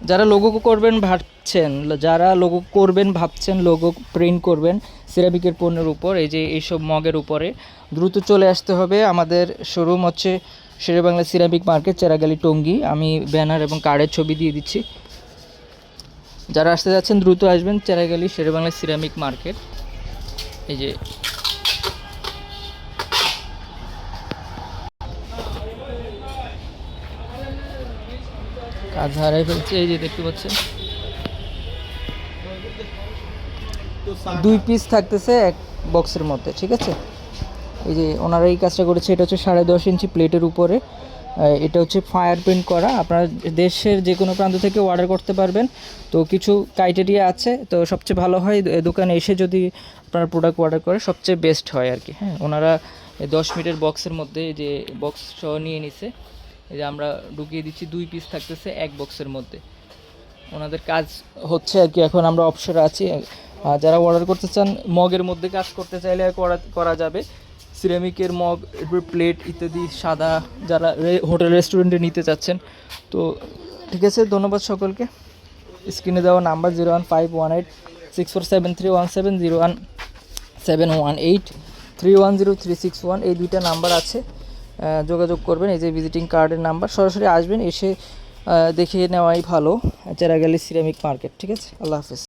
যারা লোগো করবেন ভাবছেন, লোগো প্রিন্ট করবেন সিরামিকের পণ্যের উপর, এই যে এইসব মগের উপরে, দ্রুত চলে আসতে হবে। আমাদের শোরুম হচ্ছে শেরেবাংলা সিরামিক মার্কেট, চেরাগালি, টঙ্গী। আমি ব্যানার এবং কার্ডের ছবি দিয়ে দিচ্ছি। যারা আসতে যাচ্ছেন দ্রুত আসবেন চেরাগালি শেরেবাংলা সিরামিক মার্কেট। এই যে কাজ হারাই ফেলছে, এই যে দেখতে পাচ্ছেন 2 পিস থাকতেছে এক বক্সের মধ্যে, ঠিক আছে। এই যে ওনারা এই কাজটা করেছে, এটা হচ্ছে 10.5 ইঞ্চি প্লেটের উপরে। এটা হচ্ছে ফায়ার প্রিন্ট করা। আপনারা দেশের যে কোনো প্রান্ত থেকে অর্ডার করতে পারবেন। তো কিছু ক্রাইটেরিয়া আছে, তো সবচেয়ে ভালো হয় দোকানে এসে যদি আপনার প্রোডাক্ট অর্ডার করে সবচেয়ে বেস্ট হয় আর কি। হ্যাঁ, ওনারা 10 মিটার বক্সের মধ্যে যে বক্স সহ নিয়ে নিছে। এই যে আমরা ঢুকিয়ে দিচ্ছি, 2 পিস থাকতেছে এক বক্সের মধ্যে। ওনাদের কাজ হচ্ছে আর কি, এখন আমরা অবসরে আছি। যারা অর্ডার করতে চান, মগের মধ্যে কাজ করতে চাইলে করা যাবে। সিরামিকের মগ, প্লেট ইত্যাদি সাদা, যারা হোটেল রেস্টুরেন্টে নিতে চাচ্ছেন। তো ঠিক আছে, ধন্যবাদ সকলকে। স্ক্রিনে দেওয়া নাম্বার 01518647317, 01718310361, এই দুইটা নাম্বার আছে, যোগাযোগ করবেন। এই যে ভিজিটিং কার্ডের নাম্বার, সরাসরি আসবেন, এসে দেখিয়ে নেওয়াই ভালো। চেরাগালি সিরামিক মার্কেট, ঠিক আছে। আল্লাহ হাফেজ।